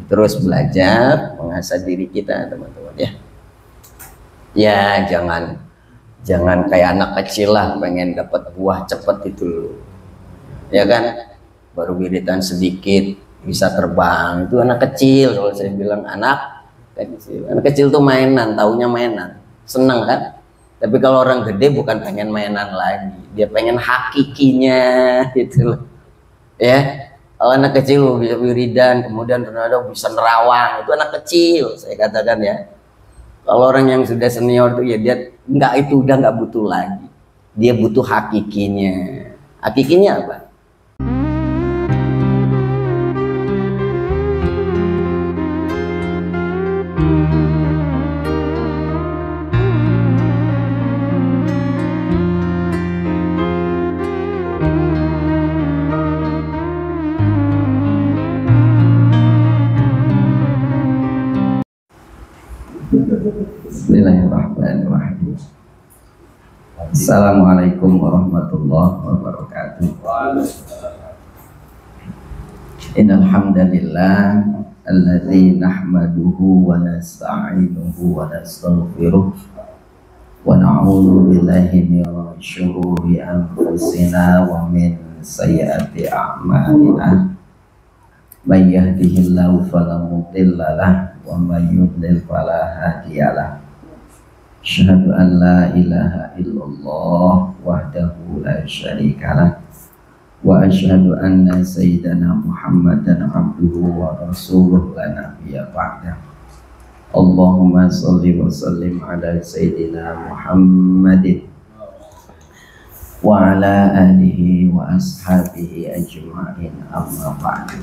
terus belajar mengasah diri kita teman-teman ya. Ya jangan kayak anak kecil lah pengen dapat buah cepet itu, ya kan? Baru wiridan sedikit bisa terbang, itu anak kecil. Kalau saya bilang anak kecil tuh mainan, taunya mainan, seneng kan? Tapi kalau orang gede bukan pengen mainan lagi, dia pengen hakikinya gitu loh. Ya, kalau anak kecil bisa wiridan, kemudian ternyata bisa nerawang, itu anak kecil, saya katakan ya. Kalau orang yang sudah senior tuh ya dia itu udah nggak butuh lagi, dia butuh hakikinya. Hakikinya apa? Bismillahirrahmanirrahim. Assalamualaikum warahmatullahi wabarakatuh. Innal hamdalillah alladzi nahmaduhu wa nasta'inuhu wa nastaghfiruh wa na'udzu billahi min syururi anfusina wa min sayyiati a'malina. May yahdihillahu fala mudilla lahu wa may yudlil fala hadiya lahu. Asyhadu an la ilaha illallah wahdahu la syarika lah wa asyhadu anna sayyidana Muhammadan abduhu wa rasuluh la nabiyya ba'dah. Allahumma shalli wa sallim ala sayyidina Muhammadin wa ala alihi wa ashabihi ajma'in, amma ba'du.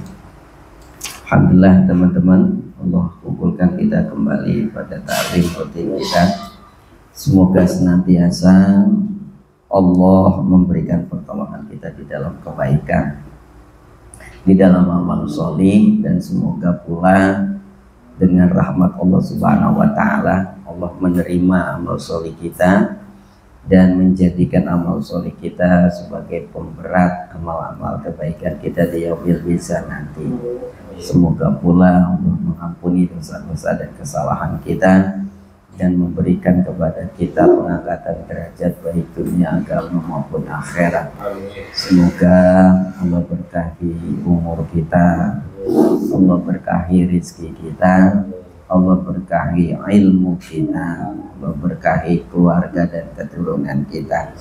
Alhamdulillah teman-teman, Allah kumpulkan kita kembali pada ta'lim rutin kita. Semoga senantiasa Allah memberikan pertolongan kita di dalam kebaikan, di dalam amal sholih, dan semoga pula dengan rahmat Allah Subhanahu wa Ta'ala Allah menerima amal sholih kita dan menjadikan amal sholih kita sebagai pemberat amal-amal kebaikan kita di yaumil hisab nanti. Semoga pula Allah mengampuni dosa-dosa dan kesalahan kita dan memberikan kepada kita pengangkatan derajat baik dunia, agama maupun akhirat. Semoga Allah berkahi umur kita, Allah berkahi rizki kita, Allah berkahi ilmu kita, Allah berkahi keluarga dan keturunan kita.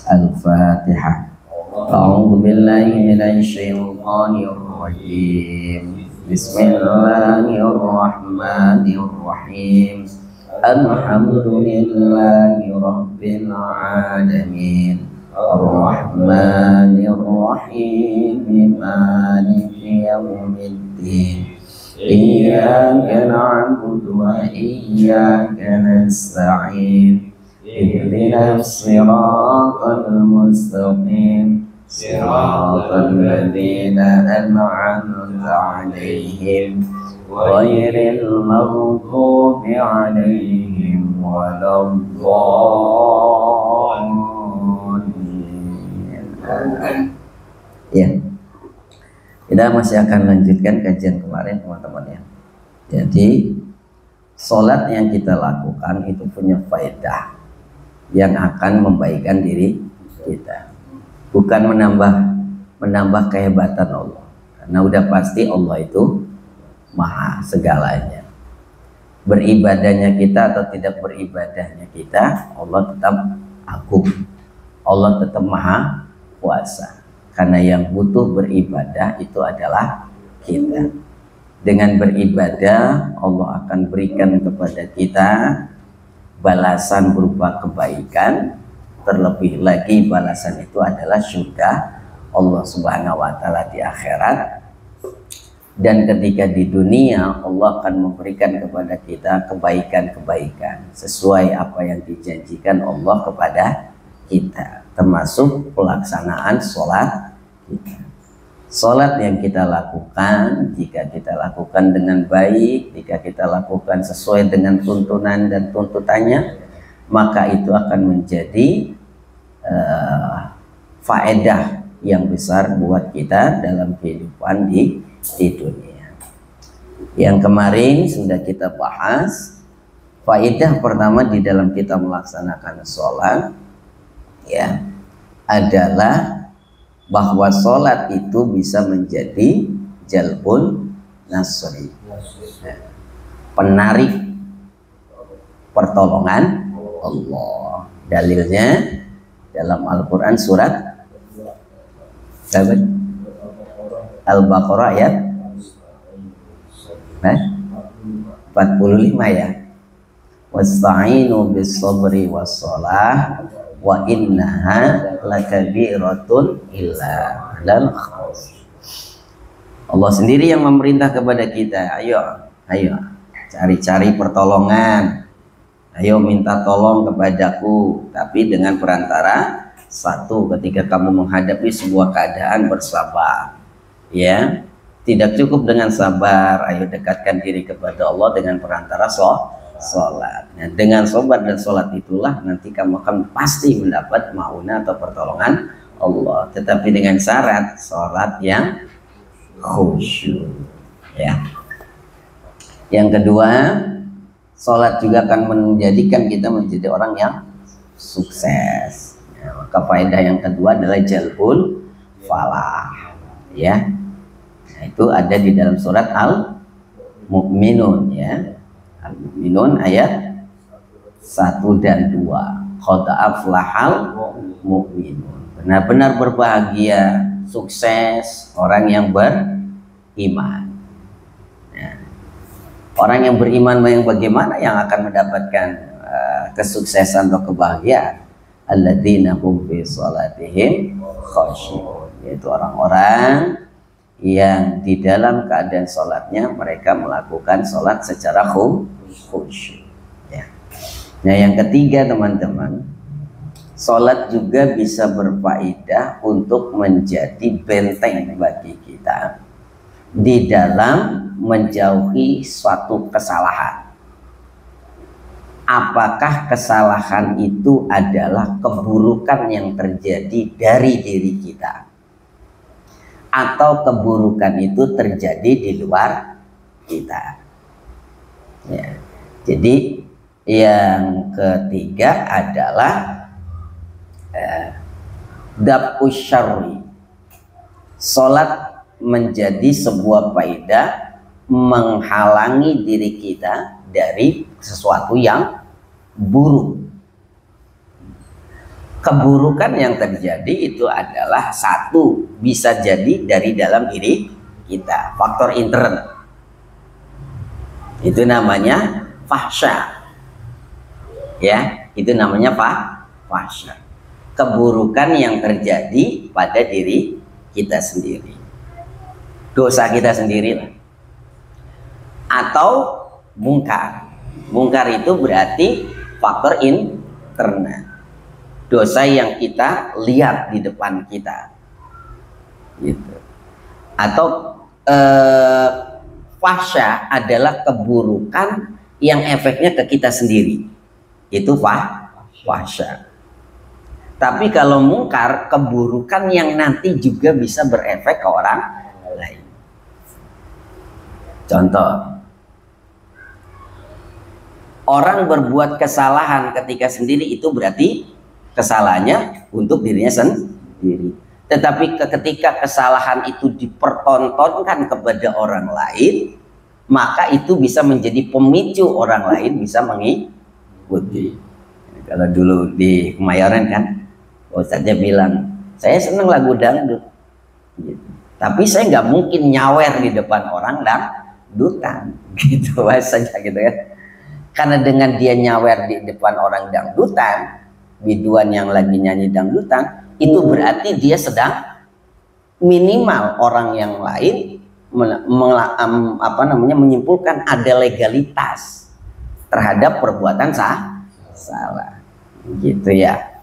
Al-Fatihah. A'udzu billahi minasyaitonir rajim. Bismillahirrahmanirrahim. Alhamdulillahi rabbil alamin. Ar-Rahmanir-Rahim. Maliki yaumiddin. Iyyaka na'budu wa iyyaka nasta'in. Ihdinas siratal mustaqim. Siratal ladzina an'amta 'alaihim ghairil maghdubi 'alaihim waladdallin. Ya. Kita masih akan lanjutkan kajian kemarin teman-teman ya. Jadi sholat yang kita lakukan itu punya faedah yang akan membaikkan diri kita, bukan menambah kehebatan Allah, karena udah pasti Allah itu maha segalanya. Beribadahnya kita atau tidak beribadahnya kita, Allah tetap agung, Allah tetap maha kuasa. Karena yang butuh beribadah itu adalah kita. Dengan beribadah Allah akan berikan kepada kita balasan berupa kebaikan. Terlebih lagi balasan itu adalah surga Allah Subhanahu wa Ta'ala di akhirat. Dan ketika di dunia Allah akan memberikan kepada kita kebaikan-kebaikan sesuai apa yang dijanjikan Allah kepada kita, termasuk pelaksanaan sholat kita. Sholat yang kita lakukan, jika kita lakukan dengan baik, jika kita lakukan sesuai dengan tuntunan dan tuntutannya, maka itu akan menjadi faedah yang besar buat kita dalam kehidupan di dunia. Yang kemarin sudah kita bahas, faedah pertama di dalam kita melaksanakan sholat ya adalah bahwa sholat itu bisa menjadi jalbun nasri, penarik pertolongan Allah. Dalilnya dalam Al-Quran surat Al-Baqarah ayat 45 ya. Wasta'inu bis sabri was shalah wa innaha lakabiratun illa alal khawf. Allah sendiri yang memerintah kepada kita, ayo cari-cari pertolongan, ayo minta tolong kepadaku, tapi dengan perantara satu, ketika kamu menghadapi sebuah keadaan bersabar ya. Tidak cukup dengan sabar, ayo dekatkan diri kepada Allah dengan perantara sholat. Nah, dengan sabar dan sholat itulah nanti kamu akan pasti mendapat maunah atau pertolongan Allah. Tetapi dengan syarat sholat yang khusyuk ya. Yang kedua, sholat juga akan menjadikan kita menjadi orang yang sukses ya. Maka faedah yang kedua adalah jalbul falah ya. Nah, itu ada di dalam surat Al-Mu'minun ya. Al-Mu'minun ayat 1 dan 2. Qad aflahal mu'minun. Benar-benar berbahagia, sukses orang yang beriman. Nah, orang yang beriman yang bagaimana yang akan mendapatkan kesuksesan atau kebahagiaan? Alladzina hum fi shalatihim khashi'un, yaitu orang-orang yang di dalam keadaan sholatnya mereka melakukan sholat secara khusyuk ya. Nah, yang ketiga teman-teman, sholat juga bisa berfaedah untuk menjadi benteng bagi kita di dalam menjauhi suatu kesalahan. Apakah kesalahan itu adalah keburukan yang terjadi dari diri kita, atau keburukan itu terjadi di luar kita ya. Jadi yang ketiga adalah daf'us syarri. Salat menjadi sebuah faedah menghalangi diri kita dari sesuatu yang buruk. Keburukan yang terjadi itu adalah satu, bisa jadi dari dalam diri kita, faktor internal. Itu namanya fahsya ya, itu namanya fahsya, keburukan yang terjadi pada diri kita sendiri, dosa kita sendiri lah. Atau mungkar. Mungkar itu berarti faktor internal, dosa yang kita lihat di depan kita gitu. Atau fahsya adalah keburukan yang efeknya ke kita sendiri, itu fahsya. Tapi kalau mungkar, keburukan yang nanti juga bisa berefek ke orang lain. Contoh, orang berbuat kesalahan ketika sendiri itu berarti kesalahannya untuk dirinya sendiri. Tetapi ketika kesalahan itu dipertontonkan kepada orang lain, maka itu bisa menjadi pemicu orang lain bisa mengikuti. Kalau dulu di Kemayoran kan, Ustaznya bilang, saya seneng lagu dangdut gitu. Tapi saya nggak mungkin nyawer di depan orang dangdutan gitu bahasanya gitu kan. Karena dengan dia nyawer di depan orang dangdutan, biduan yang lagi nyanyi dangdutan, itu berarti dia sedang minimal orang yang lain menyimpulkan ada legalitas terhadap perbuatan salah gitu ya.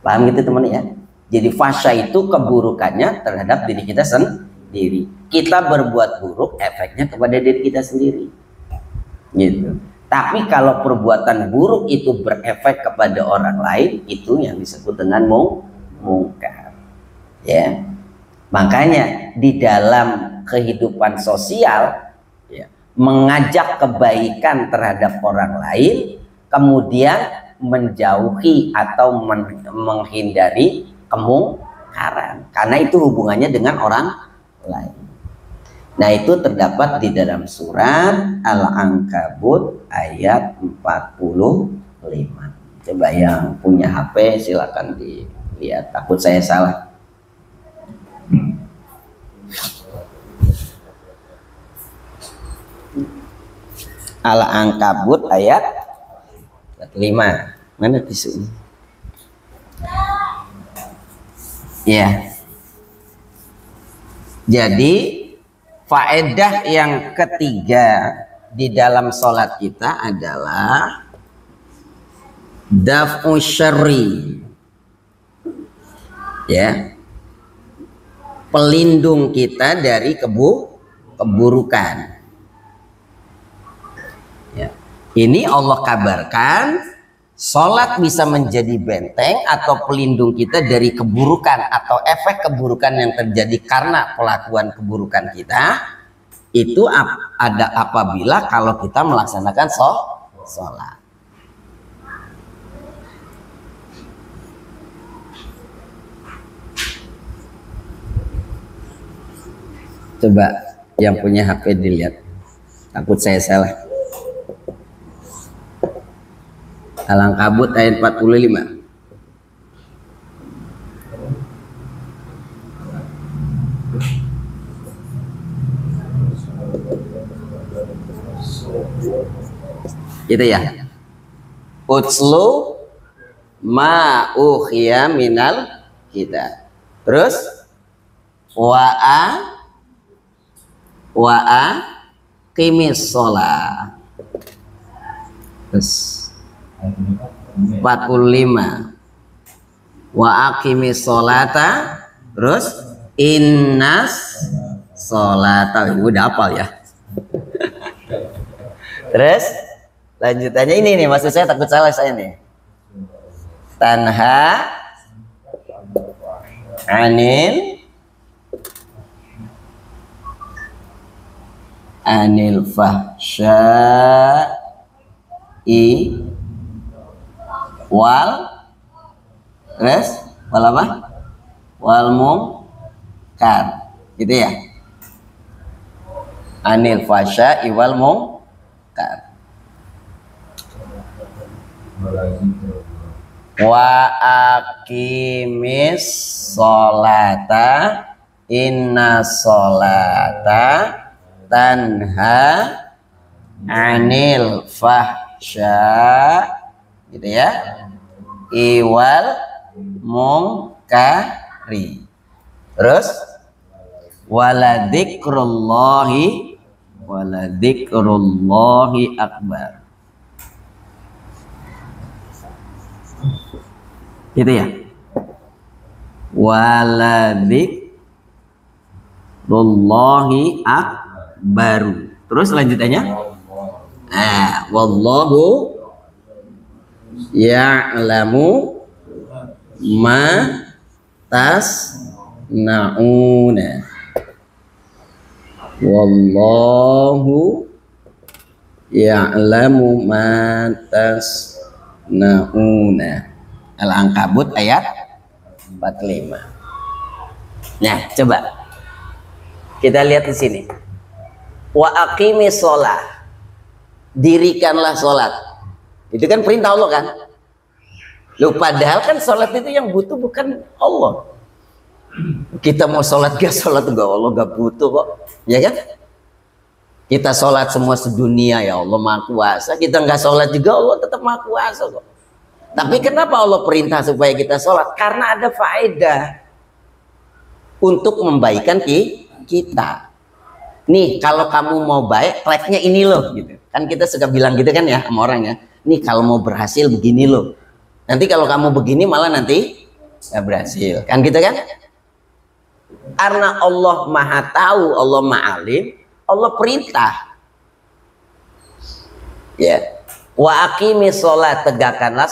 Paham gitu teman ya? Jadi fahsya itu keburukannya terhadap diri kita sendiri. Kita berbuat buruk, efeknya kepada diri kita sendiri gitu. Tapi kalau perbuatan buruk itu berefek kepada orang lain, itu yang disebut dengan mungkar ya. Makanya di dalam kehidupan sosial ya, mengajak kebaikan terhadap orang lain, kemudian menjauhi atau menghindari kemungkaran, karena itu hubungannya dengan orang lain. Nah, itu terdapat di dalam surat Al-Ankabut ayat 45. Coba yang punya HP silakan dilihat, takut saya salah. Al-Ankabut ayat 5. Mana tisunya? Ya. Jadi faedah yang ketiga di dalam sholat kita adalah daf'u syarri, ya, pelindung kita dari keburukan. Ya. Ini Allah kabarkan sholat bisa menjadi benteng atau pelindung kita dari keburukan atau efek keburukan yang terjadi karena pelakuan keburukan kita. Itu ada apabila kalau kita melaksanakan sholat. Coba yang punya HP dilihat, takut saya salah. Al-Ankabut ayat 45. Gitu ya. Utslu ma ukhiya minal kita. Terus wa'a qimis sholat. Terus 45. Wa aqimis sholata. Terus innas sholata. Udah hafal ya. Terus lanjutannya ini nih, maksud saya takut salah saya nih. Tanha anil fahsya'i wal apa? Wal munkar, gitu ya. Anil fahsya'i wal munkar. Wa aqimis sholata inna sholata tanha anil fahsya, gitu ya, iwal munkari. Terus waladikrullahi akbar, gitu ya. Waladikrullahi akbaru. Terus lanjutannya, wallahu ya'lamu ma tasna'una. Wallahu ya'lamu ma tasna'una. Al-Ankabut ayat 45. Nah, coba kita lihat di sini. Wa aqimis sholat, dirikanlah sholat. Itu kan perintah Allah kan. Loh, padahal kan sholat itu yang butuh bukan Allah. Kita mau sholat gak sholat juga Allah gak butuh kok, ya kan? Kita sholat semua sedunia, ya Allah Maha Kuasa. Kita nggak sholat juga Allah tetap Maha Kuasa kok. Tapi kenapa Allah perintah supaya kita sholat? Karena ada faedah untuk membaikan kita. Nih, kalau kamu mau baik, tracknya ini loh, gitu. Kan kita suka bilang gitu kan ya sama orang ya. Nih, kalau mau berhasil begini loh. Nanti kalau kamu begini malah nanti nggak berhasil. Kan gitu kan? Karena Allah Maha Tahu, Allah Maha Alim, Allah perintah. Ya. Wa aqimis sholat, tegakkanlah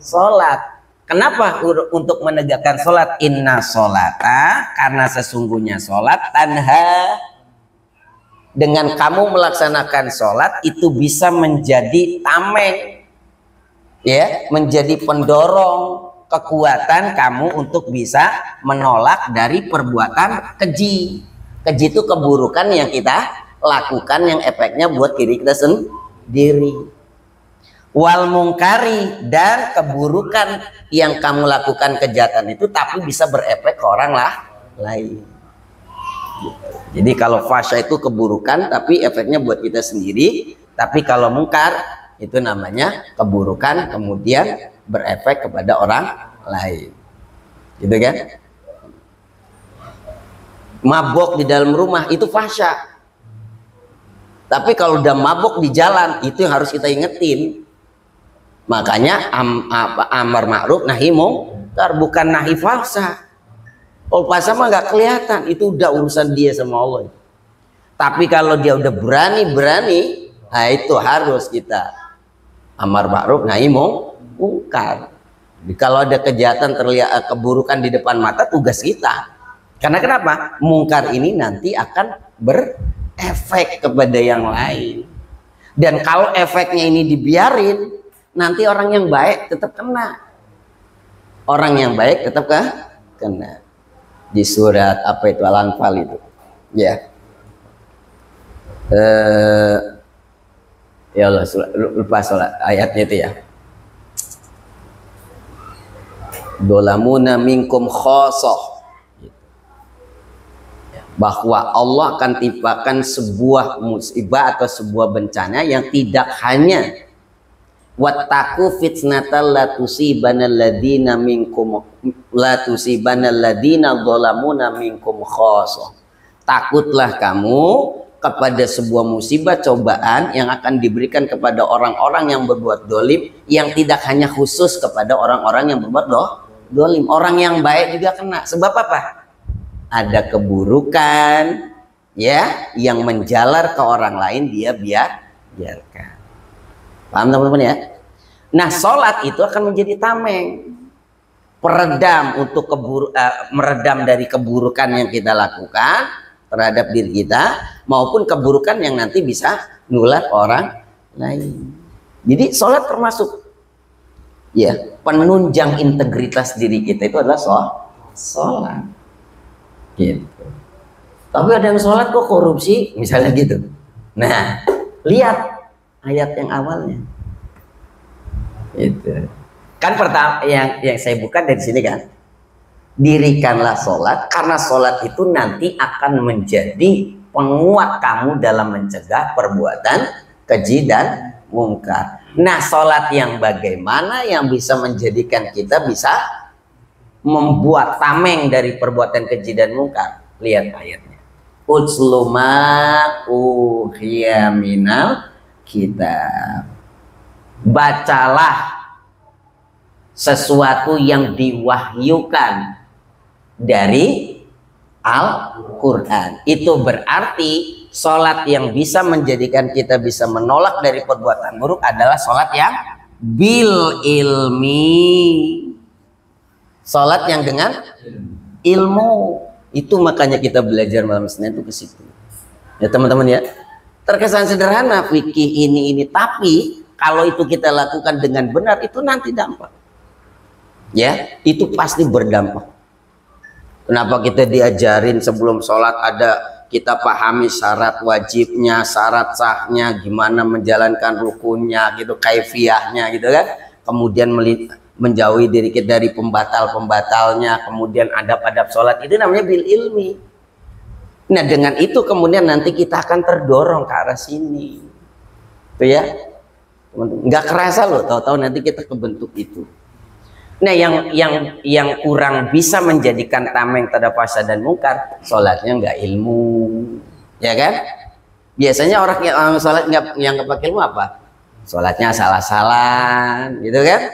sholat. Kenapa untuk menegakkan sholat? Inna sholata, karena sesungguhnya sholat tanha dengan kamu melaksanakan sholat itu bisa menjadi tameng, ya, menjadi pendorong kekuatan kamu untuk bisa menolak dari perbuatan keji. Keji itu keburukan yang kita lakukan yang efeknya buat diri kita sendiri. Wal mungkari, dan keburukan yang kamu lakukan kejahatan itu tapi bisa berefek ke orang lain. Jadi kalau fasya itu keburukan tapi efeknya buat kita sendiri, tapi kalau mungkar itu namanya keburukan kemudian berefek kepada orang lain, gitu kan? Mabok di dalam rumah itu fasya, tapi kalau udah mabok di jalan itu yang harus kita ingetin. Makanya amar ma'ruf nahi mungkar, bukan nahi falsa. Kalau falsa mah nggak kelihatan, itu udah urusan dia sama Allah. Tapi kalau dia udah berani, nah itu harus kita amar ma'ruf nahi mungkar. Kalau ada kejahatan terlihat keburukan di depan mata, tugas kita. Karena kenapa? Mungkar ini nanti akan berefek kepada yang lain. Dan kalau efeknya ini dibiarin, nanti orang yang baik tetap kena. Orang yang baik tetap kena. Di surat apa itu, Al-Anfal itu, ya. Ya Allah, lupa sholat ayatnya itu ya. Dolamuna minkum khosoh, bahwa Allah akan timpakan sebuah musibah atau sebuah bencana yang tidak hanya wattaqu fitnatal la tusibanal ladina minkum zalamuna minkum khosoh. Takutlah kamu kepada sebuah musibah cobaan yang akan diberikan kepada orang-orang yang berbuat dolim, yang tidak hanya khusus kepada orang-orang yang berbuat dolim, orang yang baik juga kena. Sebab apa? Ada keburukan, ya, yang menjalar ke orang lain, dia biarkan. Paham teman-teman ya? Nah, sholat itu akan menjadi tameng, peredam untuk meredam dari keburukan yang kita lakukan terhadap diri kita, maupun keburukan yang nanti bisa nular orang lain. Jadi sholat termasuk, ya, penunjang integritas diri kita itu adalah sholat. Gitu. Tapi ada yang sholat kok korupsi, misalnya gitu. Nah, lihat ayat yang awalnya. Itu kan pertama yang saya buka dari sini kan, dirikanlah sholat karena sholat itu nanti akan menjadi penguat kamu dalam mencegah perbuatan keji dan mungkar. Nah, sholat yang bagaimana yang bisa menjadikan kita bisa membuat tameng dari perbuatan keji dan mungkar? Lihat ayatnya. Utsluma uhiya minal kitab. Bacalah sesuatu yang diwahyukan dari Al-Quran. Itu berarti sholat yang bisa menjadikan kita bisa menolak dari perbuatan buruk adalah sholat yang bil ilmi, sholat yang dengan ilmu. Itu makanya kita belajar malam Senin itu ke situ. Ya teman-teman ya. Terkesan sederhana fikih ini, tapi kalau itu kita lakukan dengan benar itu nanti dampak. Ya, itu pasti berdampak. Kenapa kita diajarin sebelum sholat ada, kita pahami syarat wajibnya, syarat sahnya, gimana menjalankan rukunnya gitu, kaifiyahnya gitu kan. Kemudian menjauhi diri kita dari pembatal-pembatalnya, kemudian adab-adab sholat, itu namanya bil ilmi. Nah, dengan itu kemudian nanti kita akan terdorong ke arah sini. Tuh ya. Nggak kerasa loh, tahu-tahu nanti kita kebentuk itu. Nah, yang kurang bisa menjadikan tameng terhadap fasya dan mungkar, sholatnya nggak ilmu, ya kan? Biasanya orang yang sholat nggak pakai ilmu apa? Sholatnya salah-salah, gitu kan?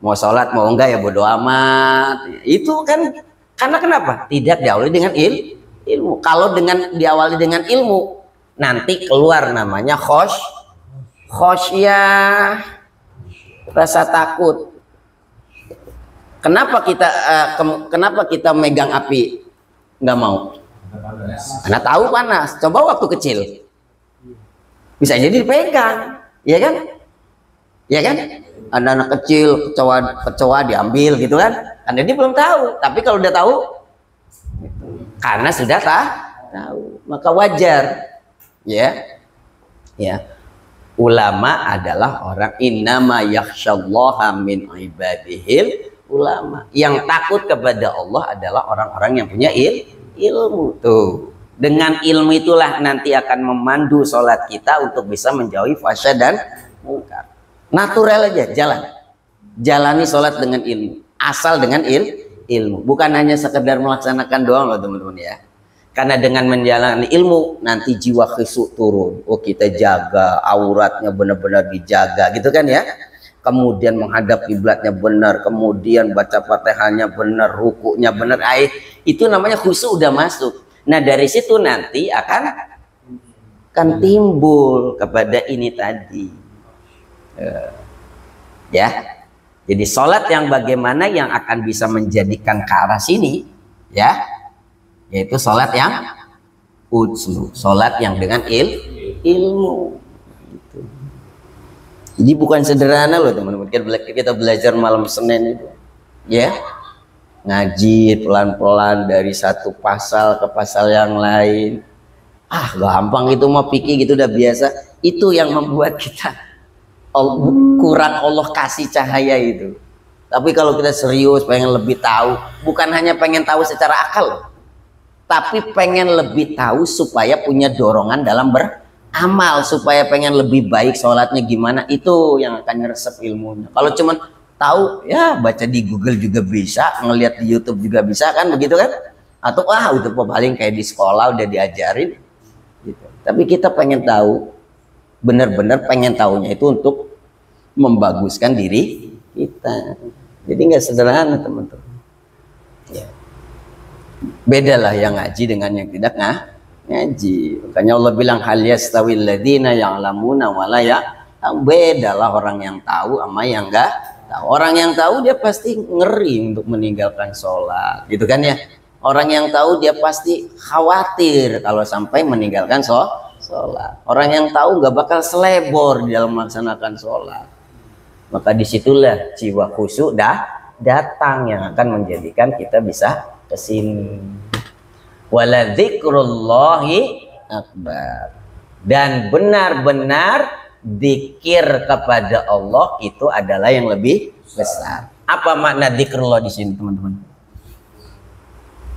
Mau sholat mau enggak ya bodo amat. Itu kan karena kenapa? Tidak diawali dengan ilmu. Kalau diawali dengan ilmu, nanti keluar namanya khosyah, rasa takut. Kenapa kita megang api nggak mau? Anak tahu panas, coba waktu kecil bisa jadi dipegang, ya kan? Ya kan? Ada anak kecil kecoa diambil gitu kan? Karena dia belum tahu, tapi kalau udah tahu, karena sudah tahu, maka wajar, ya. Ulama adalah orang innama yakhsyallaha min ibadihil ulama. Yang takut kepada Allah adalah orang-orang yang punya ilmu. Tuh. Dengan ilmu itulah nanti akan memandu sholat kita untuk bisa menjauhi fahsya dan munkar. Natural aja, jalani sholat dengan ilmu, asal dengan ilmu, bukan hanya sekedar melaksanakan doang loh teman-teman ya. Karena dengan menjalani ilmu nanti jiwa khusyuk turun. Oh, kita jaga auratnya benar-benar dijaga gitu kan ya. Kemudian menghadap kiblatnya benar, kemudian baca Fatihahnya benar, rukuknya benar. Itu namanya khusyuk udah masuk. Nah, dari situ nanti akan timbul kepada ini tadi. Ya. Jadi sholat yang bagaimana yang akan bisa menjadikan ke arah sini, ya, yaitu sholat yang utslu, sholat yang dengan ilmu. Gitu. Jadi bukan sederhana loh teman-teman. Kita belajar malam Senin itu, ya, ngaji pelan-pelan dari satu pasal ke pasal yang lain. Gampang itu mau pikir gitu udah biasa. Itu yang membuat kita kurang Allah kasih cahaya itu. Tapi kalau kita serius pengen lebih tahu, bukan hanya pengen tahu secara akal, tapi pengen lebih tahu supaya punya dorongan dalam beramal, supaya pengen lebih baik sholatnya gimana, itu yang akan ngeresep ilmunya. Kalau cuman tahu ya baca di Google juga bisa, ngelihat di YouTube juga bisa kan, begitu kan? Atau udah paling kayak di sekolah udah diajarin gitu. Tapi kita pengen tahu, benar-benar pengen tahunya itu untuk membaguskan diri kita. Jadi nggak sederhana teman-teman ya. Beda lah yang ngaji dengan yang tidak ngaji. Makanya Allah bilang hal yastawil ladzina ya'lamuna wa la ya'lamun. Beda lah orang yang tahu sama yang enggak tahu. Orang yang tahu dia pasti ngeri untuk meninggalkan sholat gitu kan ya. Orang yang tahu dia pasti khawatir kalau sampai meninggalkan sholat. Orang yang tahu nggak bakal selebor di dalam melaksanakan sholat. Maka disitulah jiwa khusyuk datang yang akan menjadikan kita bisa kesini. Wala dzikrullahi akbar. Dan benar-benar dzikir kepada Allah itu adalah yang lebih besar. Apa makna dzikrullah di sini teman-teman?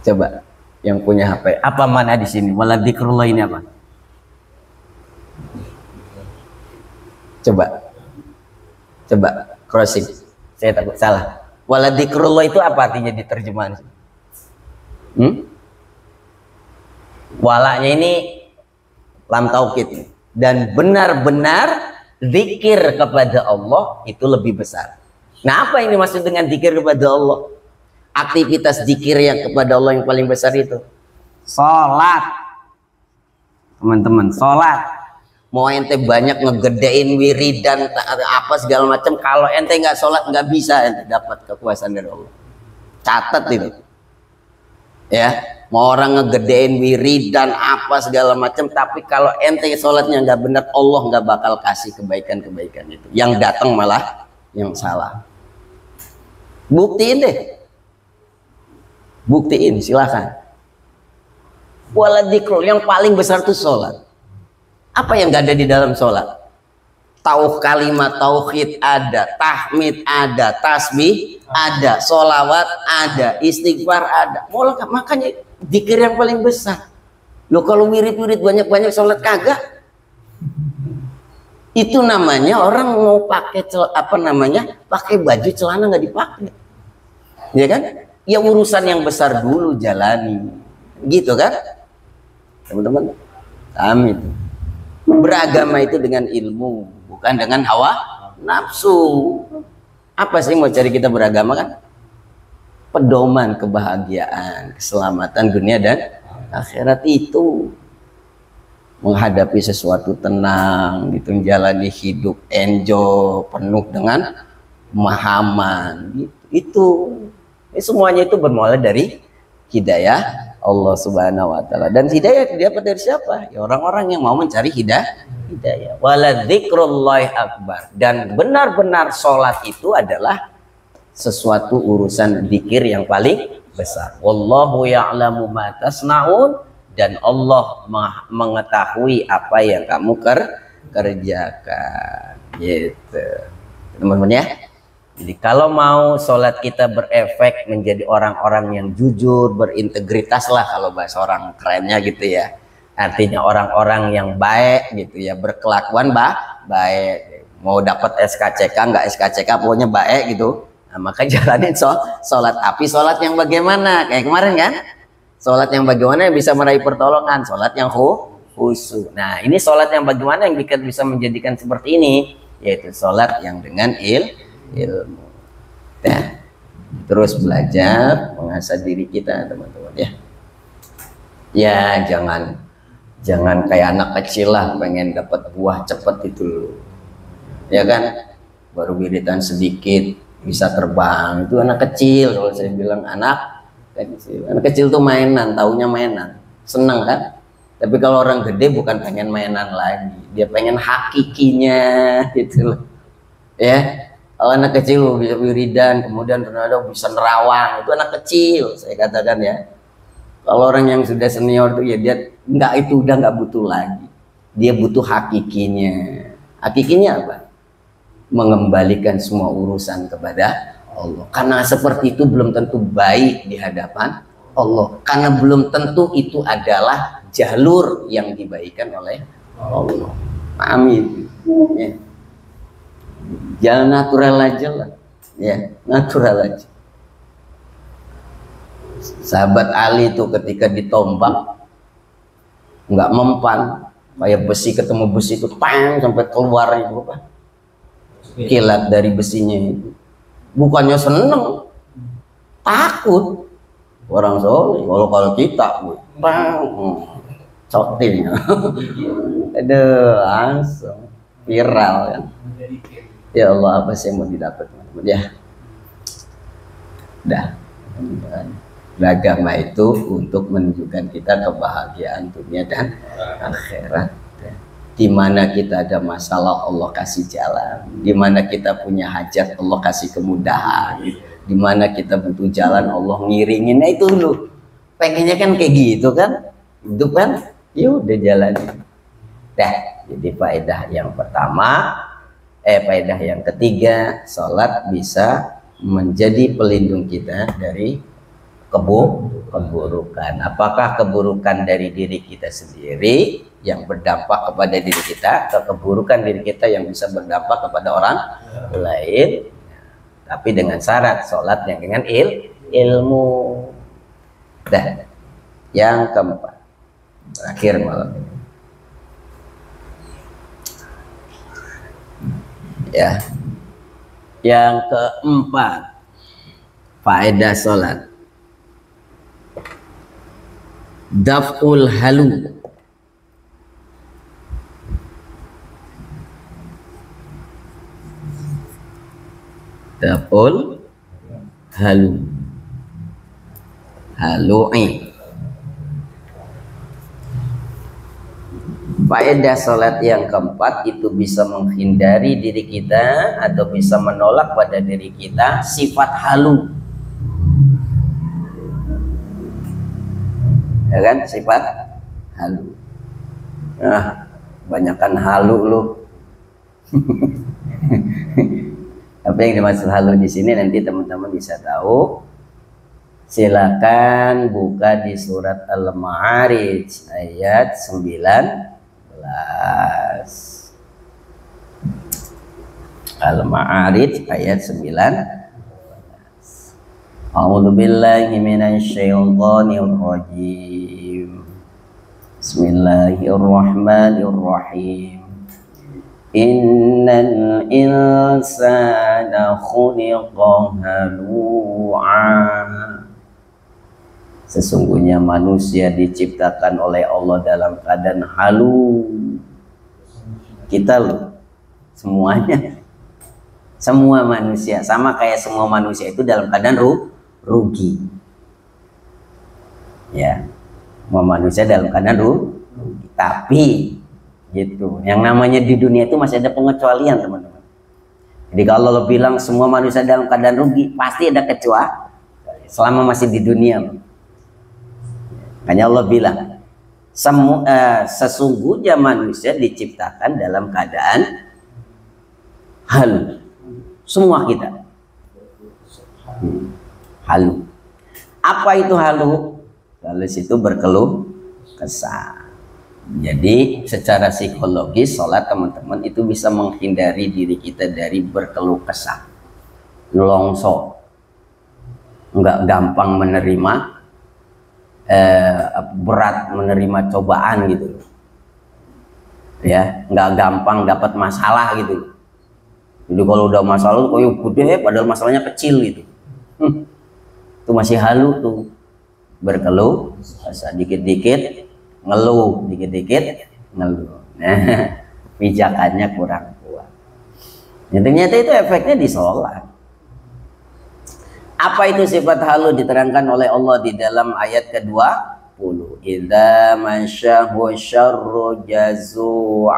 Coba yang punya HP, apa makna di sini? Wala dzikrullah ini apa? Coba crossing. Saya takut salah. Wala dzikrullah itu apa artinya di terjemahan? Walanya ini lam taukid. Dan benar-benar zikir kepada Allah itu lebih besar. Nah, apa yang dimaksud dengan zikir kepada Allah? Aktivitas zikir yang kepada Allah yang paling besar itu sholat. Teman-teman, sholat. Mau ente banyak ngegedein wiridan apa segala macam, kalau ente nggak sholat nggak bisa ente dapat kekuasaan dari Allah. Catat itu ya. Mau orang ngegedein wiridan apa segala macam, tapi kalau ente sholatnya nggak benar, Allah nggak bakal kasih kebaikan-kebaikan itu. Yang datang malah yang salah. Buktiin deh, buktiin silakan. Wala dzikrul yang paling besar itu sholat. Apa yang nggak ada di dalam sholat? Kalimat tauhid ada, tahmid ada, tasbih ada, sholawat ada, istighfar ada. Makanya dzikir yang paling besar. Loh, kalau wirid-wirid banyak-banyak sholat kagak. Itu namanya orang mau pakai pakai baju celana nggak dipakai, ya kan? Ya urusan yang besar dulu jalani, gitu kan, teman-teman. Amin. Beragama itu dengan ilmu, bukan dengan hawa nafsu. Apa sih mau cari kita beragama kan? Pedoman kebahagiaan, keselamatan dunia dan akhirat itu. Menghadapi sesuatu tenang, gitu, menjalani hidup enjoy, penuh dengan pemahaman, gitu. Itu semuanya itu bermula dari hidayah Allah Subhanahu wa taala. Dan hidayah didapat dari siapa? Ya orang-orang yang mau mencari hidayah. Wala dzikrullahi akbar. Dan benar-benar sholat itu adalah sesuatu urusan zikir yang paling besar. Wallahu ya'lamu ma tasnaun, dan Allah mengetahui apa yang kamu kerjakan. Gitu. Teman-teman ya. Jadi kalau mau sholat kita berefek menjadi orang-orang yang jujur, berintegritas lah kalau bahasa orang kerennya gitu ya. Artinya orang-orang yang baik gitu ya, berkelakuan baik. Mau dapat SKCK nggak SKCK pokoknya baik gitu. Nah, maka jalanin sholat. Tapi sholat yang bagaimana? Kayak kemarin kan? Sholat yang bagaimana yang bisa meraih pertolongan? Sholat yang khusyuk. Nah ini sholat yang bagaimana yang bisa menjadikan seperti ini? Yaitu sholat yang dengan ilmu. Nah, terus belajar mengasah diri kita teman-teman ya. Ya jangan kayak anak kecil lah pengen dapat buah cepet itu, ya kan? Baru wiridan sedikit bisa terbang, itu anak kecil. Kalau saya bilang anak kecil tuh mainan, taunya mainan, seneng kan? Tapi kalau orang gede bukan pengen mainan lagi, dia pengen hakikinya gitu loh ya. Kalau anak kecil bisa wiridan, kemudian ternyata bisa nerawang, itu anak kecil saya katakan ya. Kalau orang yang sudah senior tuh ya dia udah nggak butuh lagi, dia butuh hakikinya. Hakikinya apa? Mengembalikan semua urusan kepada Allah. Karena seperti itu belum tentu baik di hadapan Allah, karena belum tentu itu adalah jalur yang dibaikan oleh Allah. Amin ya. Jalan natural aja lah ya, natural aja. Sahabat Ali itu ketika ditombak nggak mempan, kayak besi ketemu besi itu tang sampai keluar itu apa kilat dari besinya itu. Bukannya seneng, takut. Orang soleh kalau kita bang cotilnya aduh langsung viral kan. Ya Allah, apa sih yang mau didapat ya? Dah, beragama itu untuk menunjukkan kita kebahagiaan dunia dan akhirat. Di mana kita ada masalah Allah kasih jalan, di mana kita punya hajat Allah kasih kemudahan, di mana kita butuh jalan Allah ngiringin. Nah itu loh, pengennya kan kayak gitu kan, hidup kan, ya udah jalan. Dah, jadi faedah yang pertama. Faedah yang ketiga, sholat bisa menjadi pelindung kita dari keburukan. Apakah keburukan dari diri kita sendiri yang berdampak kepada diri kita, atau keburukan diri kita yang bisa berdampak kepada orang lain? Tapi dengan syarat sholat yang dengan ilmu. Dan yang keempat, terakhir malam ini. Ya, yang keempat, faedah sholat, daf'ul halu. Daf'ul halu, halu'i. Faedah sholat yang keempat itu bisa menghindari diri kita atau bisa menolak pada diri kita sifat halu, ya kan? Sifat halu. Nah, banyakkan halu lu. Apa yang dimaksud halu di sini nanti teman-teman bisa tahu. Silakan buka di surat Al-Ma'arij ayat 19. Al-Ma'arij ayat 19. A'udzu billahi minasyaitonir rajim. Bismillahirrahmanirrahim. Innal insana khuliqa halu'a. Sesungguhnya manusia diciptakan oleh Allah dalam keadaan halu. Kita loh, semuanya, semua manusia sama kayak semua manusia itu dalam keadaan rugi. Ya, Semua manusia dalam keadaan rugi. Tapi gitu, yang namanya di dunia itu masih ada pengecualian, teman-teman. Jadi kalau Allah bilang semua manusia dalam keadaan rugi, pasti ada kecuali selama masih di dunia. Makanya Allah bilang sesungguhnya manusia diciptakan dalam keadaan halu. Semua kita halu. Apa itu halu? Kalau situ berkeluh kesah. Jadi secara psikologis sholat, teman-teman, itu bisa menghindari diri kita dari berkeluh kesah, nelongso, nggak gampang menerima berat, menerima cobaan gitu ya, nggak gampang dapat masalah gitu. Jadi kalau udah masalah kok gede padahal masalahnya kecil gitu, itu masih halu tuh, berkeluh kesah, dikit-dikit ngeluh, dikit-dikit ngeluh. Nah, pijakannya kurang kuat. Ternyata itu efeknya di sholat. Apa itu sifat halu diterangkan oleh Allah di dalam ayat ke-20. Idza masyahu syarru jazua.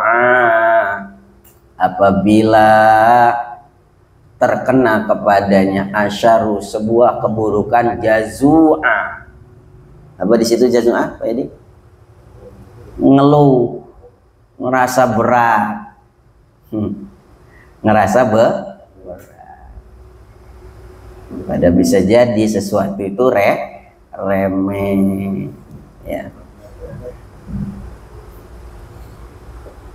Apabila terkena kepadanya asyaru, sebuah keburukan, jazua. Apa di situ jazua? Apa ini? Ngeluh, ngerasa berat, ngerasa berat. Pada bisa jadi sesuatu itu remeh, ya.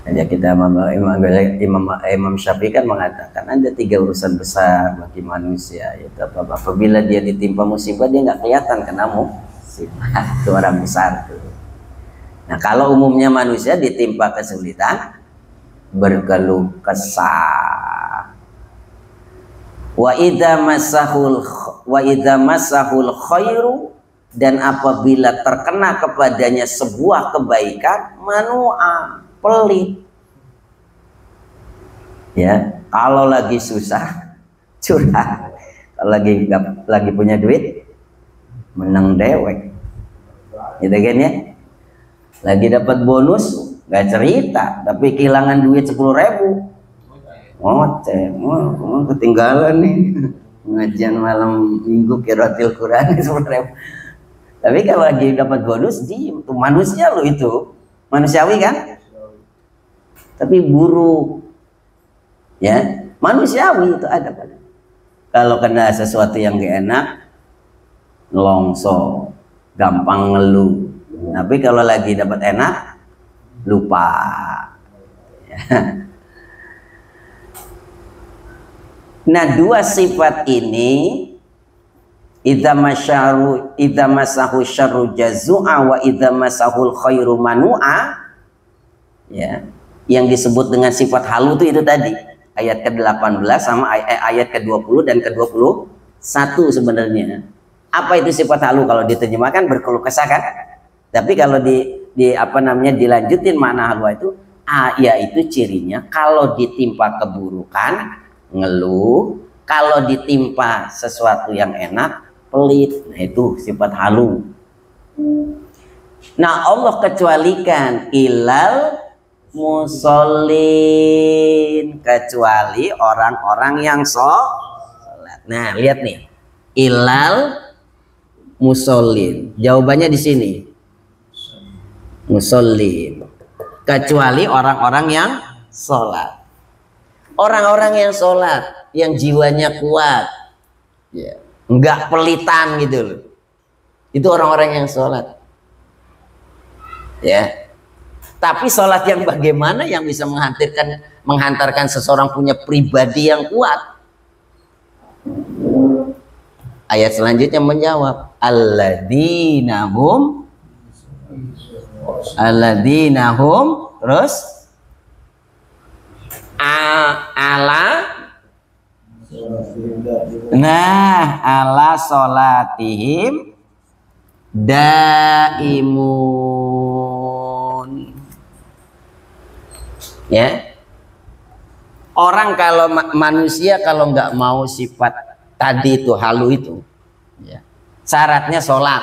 Aja kita Imam Syafi'i kan mengatakan ada 3 urusan besar bagi manusia, yaitu apabila dia ditimpa musibah dia nggak kelihatan kena musibah, itu orang besar tuh. Nah, kalau umumnya manusia ditimpa kesulitan, berkeluh kesah. Wa idza massahul khairu, dan apabila terkena kepadanya sebuah kebaikan, manu'a, pelit. Ya, kalau lagi susah curhat, kalau lagi punya duit menang dewek. Gitu kan ya? Lagi dapat bonus nggak cerita, tapi kehilangan duit 10.000, ngoceh, mau ketinggalan nih pengajian malam minggu qiraatil Quran 10.000. Tapi kalau lagi dapat bonus diem tuh, manusia lo itu manusiawi kan, tapi buruk ya, manusiawi itu ada pada. Kalau kena sesuatu yang gak enak, nelongso, gampang ngeluh. Tapi kalau lagi dapat enak, lupa. Nah, 2 sifat ini, idza masahu syarru jazua wa idza masahul khairu manu'a, ya, yang disebut dengan sifat halu itu tadi, ayat ke-18 sama ayat ke-20 dan ke-21 sebenarnya. Apa itu sifat halu? Kalau diterjemahkan berkeluh kesah kan? Tapi kalau dilanjutin makna halu itu, yaitu cirinya kalau ditimpa keburukan ngeluh, kalau ditimpa sesuatu yang enak pelit. Nah, itu sifat halu. Nah, Allah kecualikan ilal musallin, kecuali orang-orang yang sholat. Nah, lihat nih, ilal musallin, jawabannya di sini, musallin, kecuali orang-orang yang sholat. Orang-orang yang sholat, yang jiwanya kuat, ya, enggak pelitan gitu loh, itu orang-orang yang sholat, ya. Tapi sholat yang bagaimana yang bisa menghantarkan seseorang punya pribadi yang kuat? Ayat selanjutnya menjawab, alladzina hum terus ala sholatihim daimun. Ya, orang kalau manusia kalau nggak mau sifat tadi itu halu itu, ya, syaratnya sholat.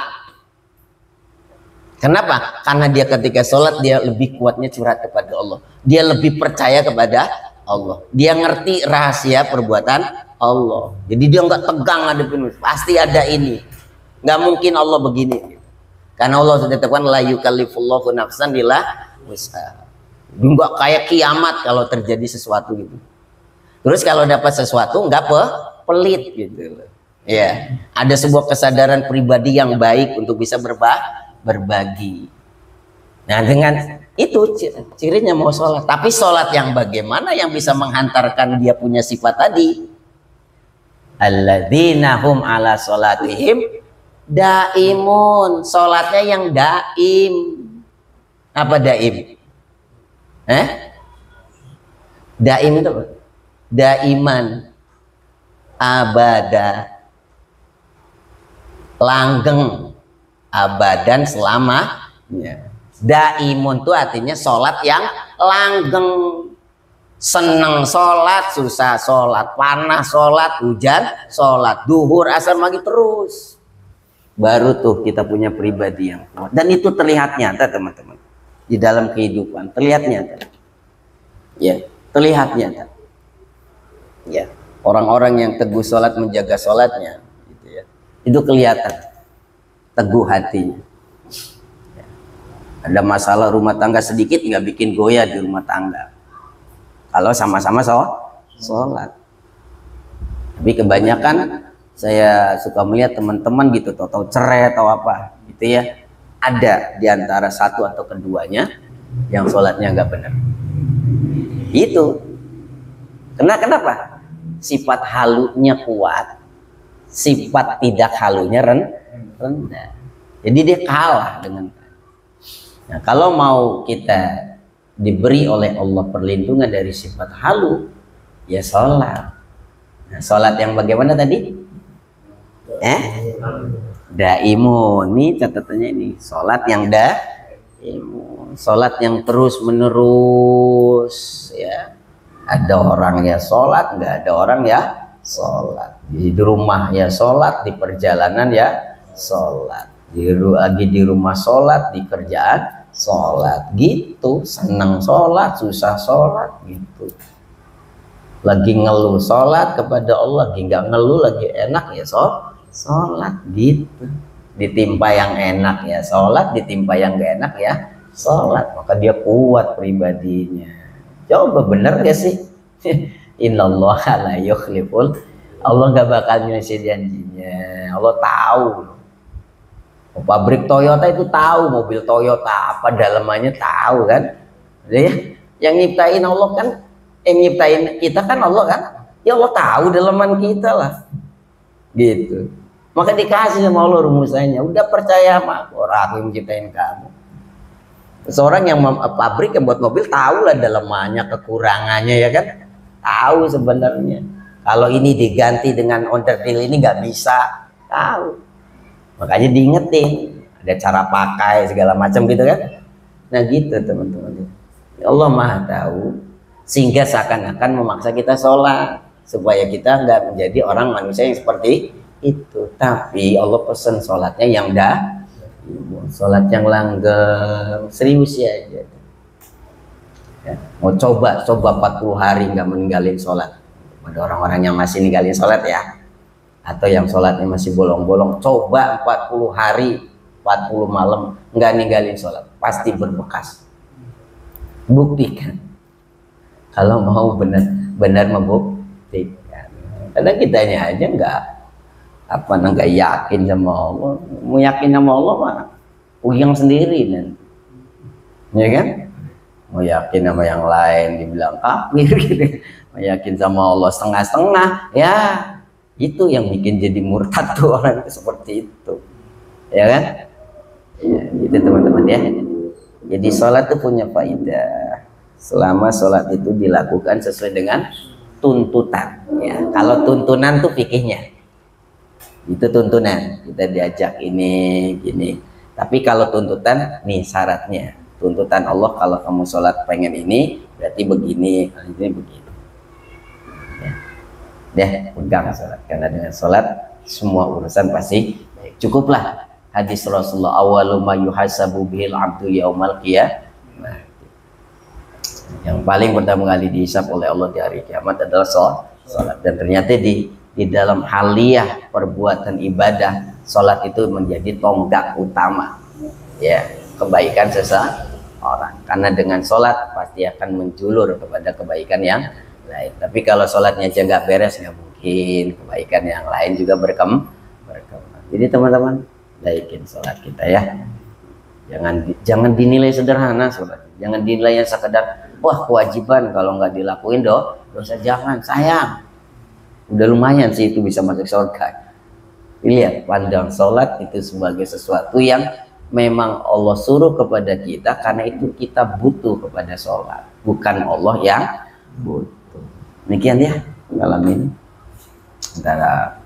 Kenapa? Karena dia ketika sholat dia lebih kuatnya curhat kepada Allah. Dia lebih percaya kepada Allah. Dia ngerti rahasia perbuatan Allah. Jadi dia nggak tegang ngadepin, pasti ada ini. Nggak mungkin Allah begini. Karena Allah sudah tetapkan la yukallifullahu nafsan illa wus'aha. Nggak kayak kiamat kalau terjadi sesuatu gitu. Terus kalau dapat sesuatu nggak pelit gitu. Ya, ada sebuah kesadaran pribadi yang baik untuk bisa berbagi. Nah, dengan itu cirinya mau sholat. Tapi sholat yang bagaimana yang bisa menghantarkan dia punya sifat tadi? Alladzina hum ala sholatihim daimun. Sholatnya yang daim. Apa daim? Daim itu apa? Daiman, abada, langgeng, abadan selamanya. Daimun itu artinya sholat yang langgeng, seneng sholat, susah sholat, panas sholat, hujan sholat, duhur, asar, maghrib terus. Baru tuh kita punya pribadi yang kuat. Dan itu terlihat nyata teman-teman di dalam kehidupan, terlihat nyata. Ya, terlihat nyata. Ya, orang-orang yang teguh sholat, menjaga sholatnya, gitu ya, itu kelihatan teguh hatinya. Ya. Ada masalah rumah tangga sedikit nggak bikin goyah di rumah tangga. Kalau sama-sama sholat. Tapi kebanyakan saya suka melihat teman-teman gitu, tahu cerai atau apa, gitu ya. Ada di antara satu atau keduanya yang sholatnya nggak benar. Itu. Kenapa? Sifat halunya kuat, sifat tidak halunya rendah. Jadi dia kalah dengan. Nah, kalau mau kita diberi oleh Allah perlindungan dari sifat halu, ya sholat. Nah, sholat yang bagaimana tadi? Daimun. Ini catatannya ini. Sholat yang daimun. Sholat yang terus menerus. Ya. Ada orang ya sholat, nggak ada orang ya sholat. Di rumah ya sholat, di perjalanan ya sholat. Lagi di rumah sholat, di kerjaan sholat. Gitu, senang sholat, susah sholat gitu. Lagi ngeluh sholat kepada Allah, lagi nggak ngeluh, lagi enak ya sholat gitu. Ditimpa yang enak ya sholat, ditimpa yang nggak enak ya sholat. Maka dia kuat pribadinya. Coba bener gak sih? Innallaha la yukhliful. Allah gak bakal nyelesain janjinya. Allah tahu. Pabrik Toyota itu tahu mobil Toyota apa dalamannya, tahu kan? Ya, yang nyiptain Allah kan, yang nyiptain kita kan Allah kan? Ya Allah tahu dalaman kita lah. Gitu. Maka dikasih sama Allah rumusannya. Udah percaya sama aku, aku yang menciptain kamu. Seorang yang pabrik yang buat mobil tahu lah dalamannya, kekurangannya ya kan, tahu sebenarnya. Kalau ini diganti dengan onderdil ini nggak bisa, tahu. Makanya diingetin, ada cara pakai segala macam gitu kan. Nah gitu teman-teman. Allah Maha tahu, sehingga seakan-akan memaksa kita sholat supaya kita nggak menjadi orang manusia yang seperti itu. Tapi Allah pesan sholatnya yang sholat yang langgeng, serius ya aja. Ya, mau coba 40 hari nggak meninggalin sholat. Ada orang-orang yang masih ninggalin sholat ya, atau yang sholatnya masih bolong-bolong, coba 40 hari 40 malam nggak ninggalin sholat, pasti berbekas. Buktikan kalau mau benar membuktikan. Karena kitanya aja nggak yakin sama Allah. Mau yakin sama Allah mah uyang sendiri dan, ya kan? Mau yakin sama yang lain dibilang kafir gitu. Mau yakin sama Allah setengah-setengah, ya itu yang bikin jadi murtad tuh orang seperti itu, ya kan? Ya, itu teman-teman ya. Jadi sholat itu punya faedah selama sholat itu dilakukan sesuai dengan tuntutan. Ya, kalau tuntunan tuh fikihnya. Itu tuntunan, kita diajak ini gini. Tapi kalau tuntutan nih syaratnya, tuntutan Allah kalau kamu sholat pengen ini berarti begini, kalau ini begini ya. Deh pegang sholat, karena dengan sholat semua urusan pasti baik. Cukuplah hadis Rasulullah, awalu ma yuhasabu bihil abdu yaumal qiyamah. Yang paling pertama kali dihisab oleh Allah di hari kiamat adalah sholat. Dan ternyata di dalam haliyah perbuatan ibadah, sholat itu menjadi tonggak utama ya kebaikan seseorang. Karena dengan sholat pasti akan menjulur kepada kebaikan yang lain. Tapi kalau sholatnya aja nggak beres, nggak mungkin kebaikan yang lain juga berkembang. Jadi teman-teman, baikin sholat kita ya. Jangan dinilai sederhana sholat. Jangan dinilai yang sekedar wah kewajiban, kalau nggak dilakuin dosa. Jangan, sayang. Udah lumayan sih itu bisa masuk surga. Lihat, pandang sholat itu sebagai sesuatu yang memang Allah suruh kepada kita, karena itu kita butuh kepada sholat, bukan Allah yang butuh. Demikian ya malam ini. Antara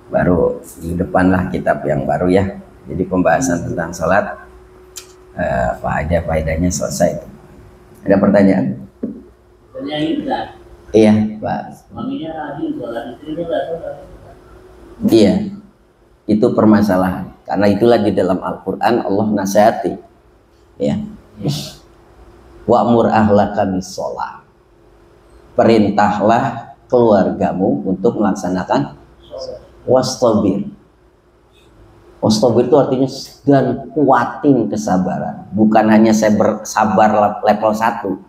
baru di depan lah kitab yang baru ya. Jadi pembahasan tentang sholat, faedahnya selesai. Ada pertanyaan? Iya, Pak. Suaminya rajin sholat, istrinya nggak sholat. Iya, itu permasalahan. Karena itulah di dalam Al-Quran Allah nasihati, ya. Wa'mur ahlaka bis-sholat. Perintahlah keluargamu untuk melaksanakan wastabir. Wastabir itu artinya dan kuatin kesabaran. Bukan hanya sabar level 1.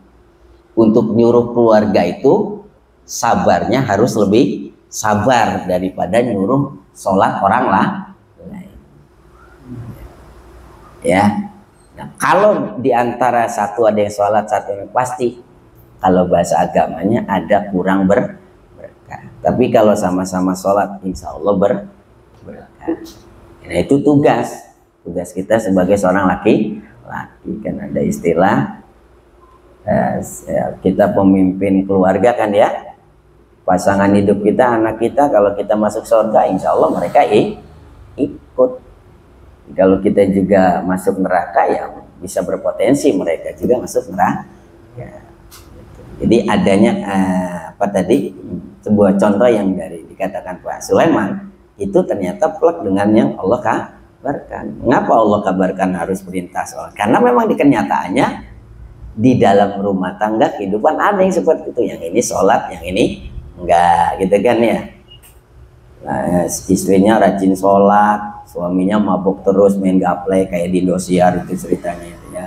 Untuk nyuruh keluarga itu sabarnya harus lebih sabar daripada nyuruh sholat orang lain. Ya, nah, kalau diantara satu ada yang sholat, satu yang pasti kalau bahasa agamanya ada kurang berkah. Tapi kalau sama-sama sholat, insya Allah berkah. Nah itu tugas kita sebagai seorang laki kan ada istilah kita pemimpin keluarga kan ya, pasangan hidup kita, anak kita, kalau kita masuk surga insya Allah mereka ikut. Kalau kita juga masuk neraka ya bisa berpotensi mereka juga masuk neraka ya, gitu. Jadi adanya sebuah contoh yang dari dikatakan Pak Sulaiman itu ternyata plek dengan yang Allah kabarkan. Mengapa Allah kabarkan harus perintah sholat? Karena memang di kenyataannya di dalam rumah tangga kehidupan ada yang seperti itu, yang ini sholat, yang ini enggak, gitu kan ya. Nah, istrinya rajin sholat, suaminya mabuk terus main gaple kayak di Indosiar itu ceritanya itu ya.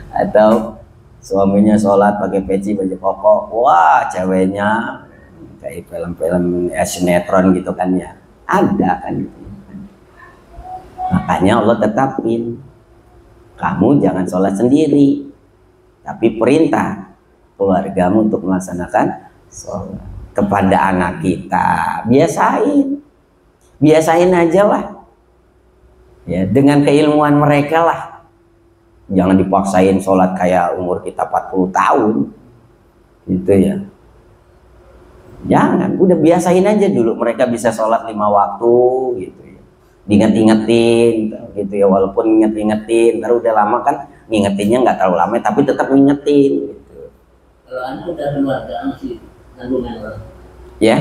Atau suaminya sholat pakai peci baju koko, wah ceweknya kayak film-film sinetron gitu kan ya, ada kan gitu. Makanya Allah tetapin, kamu jangan sholat sendiri, tapi perintah keluargamu untuk melaksanakan sholat. Kepada anak kita biasain aja lah ya, dengan keilmuan mereka lah. Jangan dipaksain sholat kayak umur kita 40 tahun gitu ya. Jangan, udah biasain aja dulu mereka bisa sholat 5 waktu gitu ya. Diinget-ingetin gitu ya, walaupun inget-ingetin, terus udah lama kan ngingetinnya nggak terlalu lama tapi tetap ngingetin gitu. Kalau anak udah keluarga masih nanggung ya.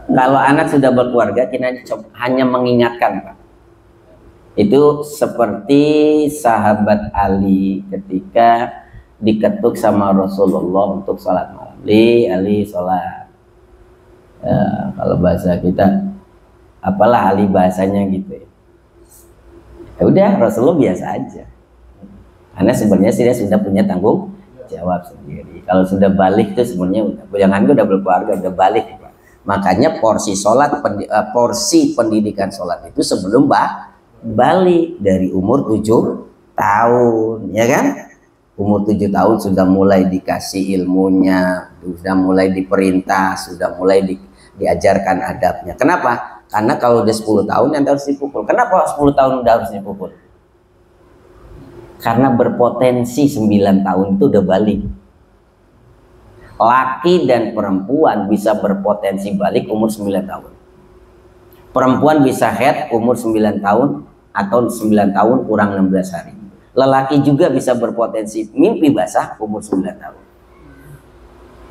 Kalau anak sudah berkeluarga, kita hanya mengingatkan, Pak. Itu seperti sahabat Ali ketika diketuk sama Rasulullah untuk sholat malam. Ali sholat. Kalau bahasa kita, apalah Ali bahasanya gitu ya. Ya udah, Rasulullah biasa aja. Karena sebenarnya dia sudah punya tanggung jawab sendiri. Kalau sudah balik itu sebenarnya jangan udah berkeluarga, udah balik. Makanya porsi sholat, porsi pendidikan sholat itu sebelum balik dari umur 7 tahun, ya kan? Umur 7 tahun sudah mulai dikasih ilmunya, sudah mulai diperintah, sudah mulai diajarkan adabnya. Kenapa? Karena kalau udah 10 tahun yang harus dipukul. Kenapa 10 tahun udah harus dipukul? Karena berpotensi 9 tahun itu udah balik. Laki dan perempuan bisa berpotensi balik umur 9 tahun. Perempuan bisa head umur 9 tahun atau 9 tahun kurang 16 hari. Lelaki juga bisa berpotensi mimpi basah umur 9 tahun.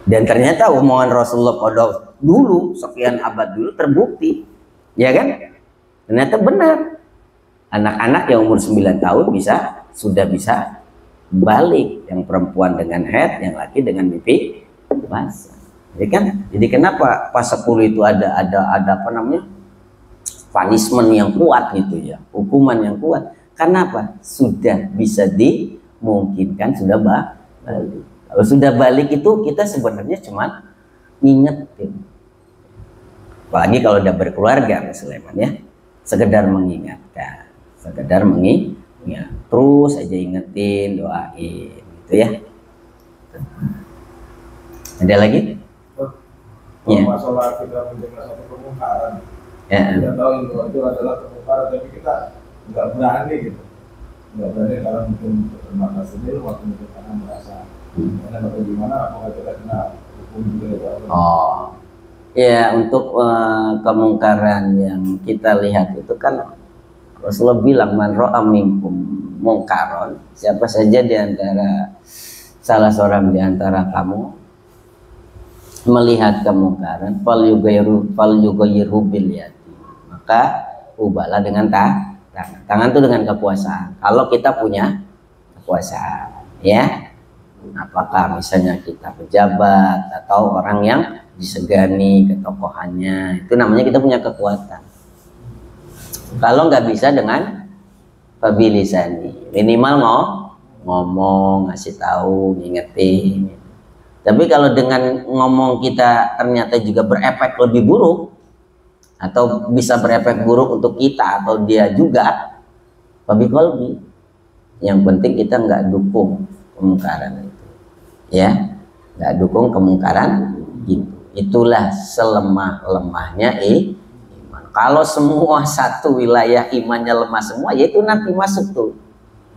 Dan ternyata omongan Rasulullah pada dulu, sekian abad dulu terbukti. Ya kan? Ternyata benar. Anak-anak yang umur 9 tahun sudah bisa balik, yang perempuan dengan haid, yang laki dengan mimpi basah. Jadi kenapa pas 10 itu ada apa namanya? Punishment yang kuat gitu ya, hukuman yang kuat. Karena apa? Sudah bisa dimungkinkan sudah balik. Kalau sudah balik itu kita sebenarnya cuma ngingetin. Apalagi kalau udah berkeluarga Mas Sulaiman ya, sekedar mengingatkan, terus aja ingetin, doain gitu ya. Ada lagi? Ya. Masalah kita menjaga satu kemungkaran. Ya. Kita tahu itu adalah kemungkaran, tapi kita nggak berani gitu. Nggak berani karena mungkin terbatas sendiri, waktu mungkin karena merasa karena bagaimana apakah kita kena hukum juga ya. Oh, ya untuk kemungkaran yang kita lihat itu kan Rasulullah bilang man ra'a minkum mungkaron, siapa saja di antara salah seorang di antara kamu melihat kemungkaran fal yughayyiru bil yadi, maka ubahlah dengan tangan. Tangan itu dengan kekuasaan. Kalau kita punya kekuasaan, ya, apakah misalnya kita pejabat atau orang yang disegani ketokohannya, itu namanya kita punya kekuatan. Kalau nggak bisa dengan fabilisani, minimal ngomong, ngasih tahu, ngingetin. Tapi kalau dengan ngomong kita ternyata juga berefek lebih buruk atau bisa berefek buruk untuk kita atau dia juga, fabiqalbi. Yang penting kita nggak dukung kemungkaran itu, ya, nggak dukung kemungkaran gitu. Itulah selemah-lemahnya iman. Kalau semua satu wilayah imannya lemah semua, yaitu nanti masuk tuh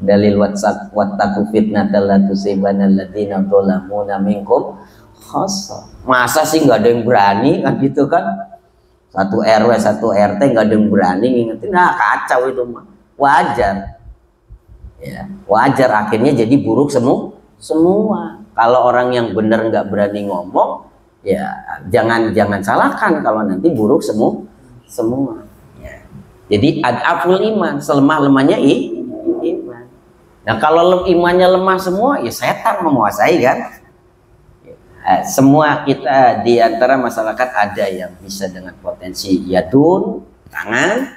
dalil wattaqu fitnatal la tusibanna alladziina zalamuna minkum khassah. Masa sih nggak ada yang berani kan gitu kan? Satu RW, satu RT nggak ada yang berani ngingetin, nah kacau itu mah. Wajar, ya, wajar akhirnya jadi buruk semua. Kalau orang yang benar nggak berani ngomong, ya jangan salahkan kalau nanti buruk semua. Ya. Jadi adaful iman, selemah-lemahnya iman. Nah kalau imannya lemah semua, ya setan menguasai kan. Semua kita di antara masyarakat ada yang bisa dengan potensi yadun, tangan,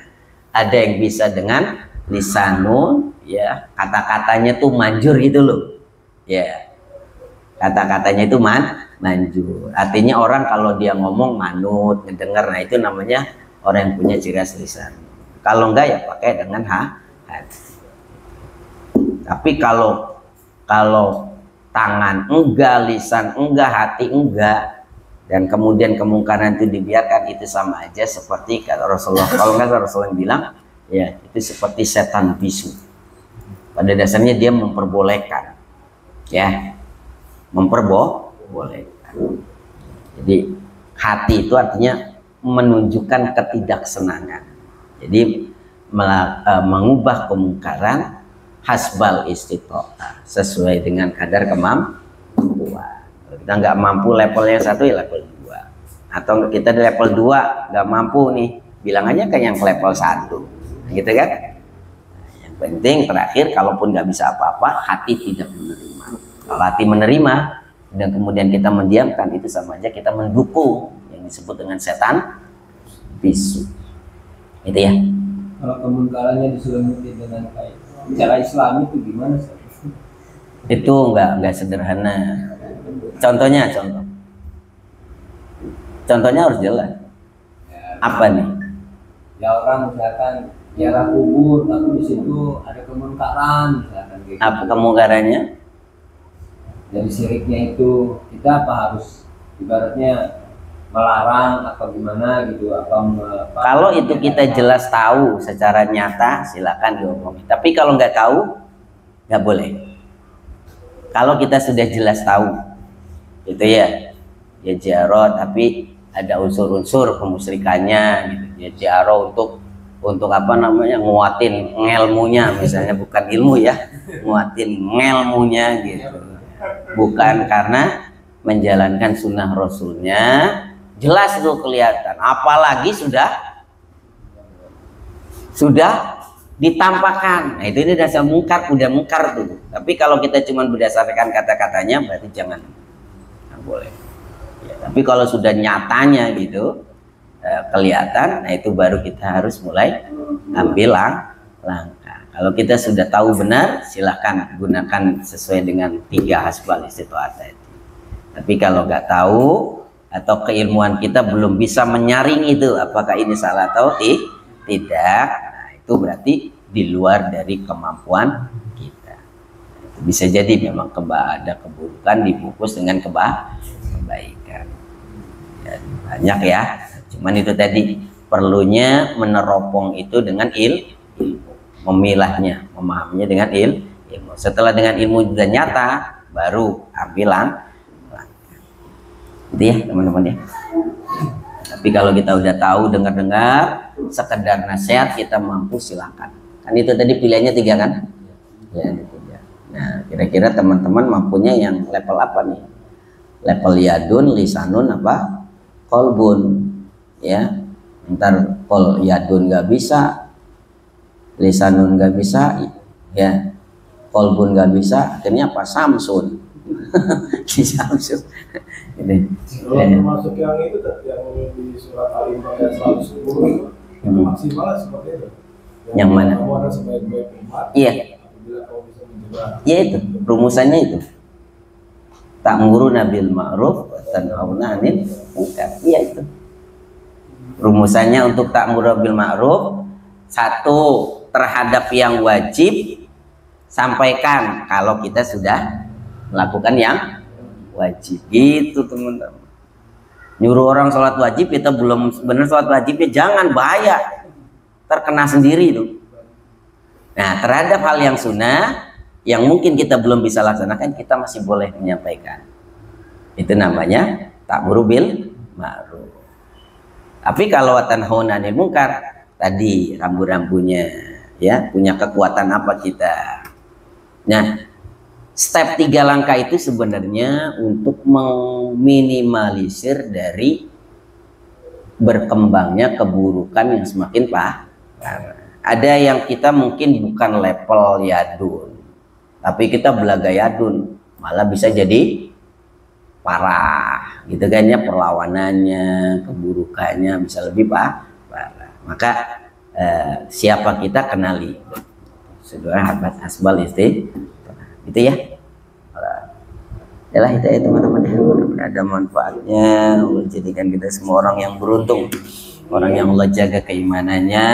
ada yang bisa dengan lisanun, ya, kata-katanya tuh manjur gitu loh, ya, kata-katanya itu manjur. Artinya orang kalau dia ngomong manut, ngedenger, nah itu namanya orang yang punya ciri khas lisan. Kalau enggak ya pakai dengan hati. Tapi kalau tangan enggak, lisan enggak, hati enggak, dan kemudian kemungkaran itu dibiarkan, itu sama aja seperti kata Rasulullah. Kalau enggak Rasulullah bilang, ya itu seperti setan bisu. Pada dasarnya dia memperbolehkan, ya, memperbolehkan. Jadi hati itu artinya menunjukkan ketidaksenangan. Jadi mengubah kemungkaran hasbal istita'ah, sesuai dengan kadar kemampuan. Kalau kita nggak mampu levelnya 1, ya level 2. Atau kita di level 2 nggak mampu nih, bilang aja ke yang level 1, gitu kan? Yang penting terakhir, kalaupun nggak bisa apa-apa, hati tidak menerima. Kalau hati menerima dan kemudian kita mendiamkan, itu sama aja kita mendukung yang disebut dengan setan bisu. Itu ya. Kalau kemungkarannya diselimuti dengan baik, cara Islam itu gimana sih? Itu nggak sederhana. Contohnya harus jelas. Apa nih? Ya orang misalkan ziarah kubur, tapi di situ ada kemungkaran, misalkan gitu. Apa kemungkarannya? Dari syiriknya itu kita apa harus ibaratnya melarang atau gimana gitu, kalau itu kita jelas tahu secara nyata, silakan diomongin. Tapi kalau nggak tahu, nggak boleh. Kalau kita sudah jelas tahu, gitu ya ziarah, tapi ada unsur-unsur kemusyrikannya, gitu. Ya ziarah untuk apa namanya, nguatin ngelmunya, misalnya, bukan ilmu ya, nguatin ngelmunya gitu. Bukan karena menjalankan sunnah Rasulnya. Jelas itu kelihatan, apalagi sudah sudah ditampakkan. Nah, itu ini dasar mungkar, udah mungkar tuh. Tapi kalau kita cuma berdasarkan kata-katanya berarti jangan, nggak boleh. Ya, tapi kalau sudah nyatanya gitu kelihatan, nah itu baru kita harus mulai ambil langkah. Kalau kita sudah tahu benar, silahkan gunakan sesuai dengan 3 hasbal istito'ah tadi. Tapi kalau nggak tahu atau keilmuan kita belum bisa menyaring itu apakah ini salah atau tidak, nah itu berarti di luar dari kemampuan kita. Bisa jadi memang ada keburukan dibungkus dengan kebaikan. Ya, banyak ya. Cuman itu tadi perlunya meneropong itu dengan ilmu, memilahnya, memahaminya dengan ilmu. Setelah dengan ilmu juga nyata, baru ambil langkah. Itu ya teman-teman ya. Tapi kalau kita udah tahu, dengar-dengar, sekedar nasihat kita mampu, silakan. Kan itu tadi pilihannya 3 kan? Ya, 3. Nah, kira-kira teman-teman mampunya yang level apa nih? Level yadun, lisanun, apa? Kolbun. Ya, ntar kol yadun nggak bisa, lisanun nggak bisa, ya, kolbun nggak bisa, akhirnya apa? Samsun. Samsun. Ini. Kalau termasuk yang itu yang di surat Al-Imran ayat 110 itu maksimal seperti itu. Yang mana? Kamu akan sebaik-baik umat. Iya. Apabila kamu bisa mencegah. Ya itu, rumusannya itu. Ta'muruna bil ma'ruf wa tanhauna 'anil munkar. Iya itu. Rumusannya untuk ta'muru bil ma'ruf, 1 terhadap yang wajib sampaikan kalau kita sudah melakukan yang wajib. Gitu teman-teman. Nyuruh orang sholat wajib kita belum benar sholat wajibnya, jangan, bahaya, terkena sendiri itu. Nah, terhadap hal yang sunnah yang mungkin kita belum bisa laksanakan, kita masih boleh menyampaikan. Itu namanya ta'muru bil ma'ruf. Tapi kalau tanhauna 'anil munkar tadi, rambu-rambunya ya, punya kekuatan apa kita. Nah, step 3 langkah itu sebenarnya untuk meminimalisir dari berkembangnya keburukan yang semakin parah. Ada yang kita mungkin bukan level yadun, tapi kita belaga yadun, malah bisa jadi parah gitu kan ya, perlawanannya, keburukannya bisa lebih parah. Maka siapa kita kenali, saudara habat asbal itu ya. Yalah itu ya teman-teman, ada manfaatnya. Allah jadikan kita semua orang yang beruntung, orang yang Allah jaga keimanannya,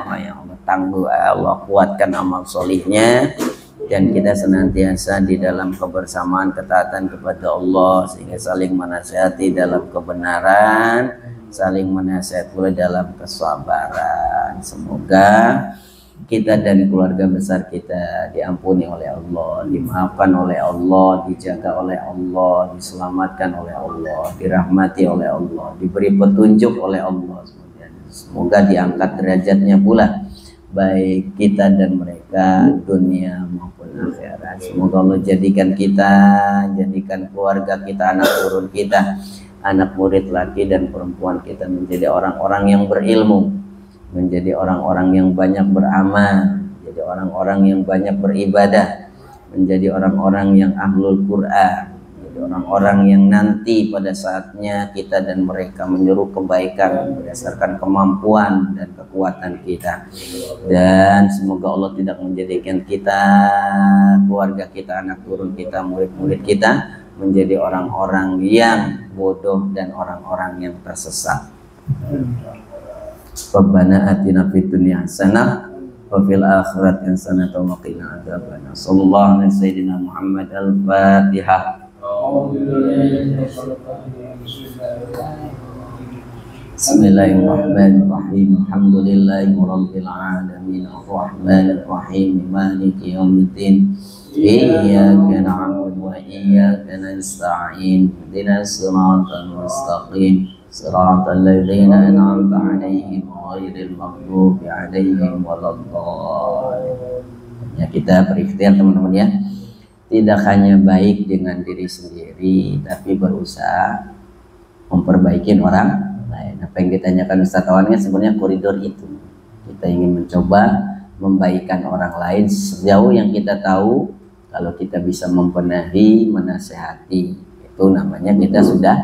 orang yang Allah tangguh, Allah kuatkan amal solihnya, dan kita senantiasa di dalam kebersamaan, ketaatan kepada Allah, sehingga saling menasihati dalam kebenaran, saling menasihati pula dalam kesabaran. Semoga kita dan keluarga besar kita diampuni oleh Allah, dimaafkan oleh Allah, dijaga oleh Allah, diselamatkan oleh Allah, dirahmati oleh Allah, diberi petunjuk oleh Allah. Semoga diangkat derajatnya pula, baik kita dan mereka, dunia maupun akhirat. Semoga Allah jadikan kita, jadikan keluarga kita, anak turun kita, anak murid laki dan perempuan kita menjadi orang-orang yang berilmu, menjadi orang-orang yang banyak beramal, menjadi orang-orang yang banyak beribadah, menjadi orang-orang yang ahlul Quran, menjadi orang-orang yang nanti pada saatnya kita dan mereka menyuruh kebaikan berdasarkan kemampuan dan kekuatan kita. Dan semoga Allah tidak menjadikan kita, keluarga kita, anak turun kita, murid-murid kita menjadi orang-orang yang bodoh dan orang-orang yang tersesat. Rabbana atina fid dunya hasanah wa fil akhirati hasanah wa qina adzabannar. Sallallahu alaihi sayyidina Muhammad al-Fatihah. Bismillahirrahmanirrahim. Alhamdulillahi rabbil alamin arrahmanir rahim maliki yaumiddin. Iyyaka na'budu wa iyyaka nasta'in. Ihdinas siratal mustaqim. Siratal ladzina an'amta 'alaihim ghairil maghdubi 'alaihim waladdallin. Ya, kita berikhtiar teman-teman ya. Tidak hanya baik dengan diri sendiri, tapi berusaha memperbaiki orang lain. Apa yang ditanyakan Ustaz Tawan kan sebenarnya koridor itu. Kita kita ingin mencoba membaikkan orang lain sejauh yang kita tahu. Kalau kita bisa membenahi, menasehati, itu namanya kita sudah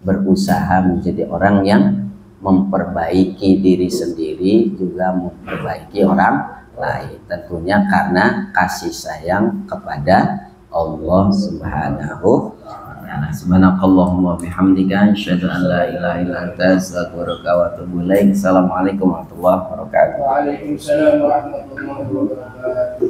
berusaha menjadi orang yang memperbaiki diri sendiri, juga memperbaiki orang lain. Tentunya karena kasih sayang kepada Allah Subhanahu wa ta'ala. Subhanakallahumma bihamdika asyhadu an la ilaha illa anta astaghfiruka wa atubu ilaik. Assalamualaikum warahmatullahi wabarakatuh. Waalaikumsalam warahmatullahi wabarakatuh.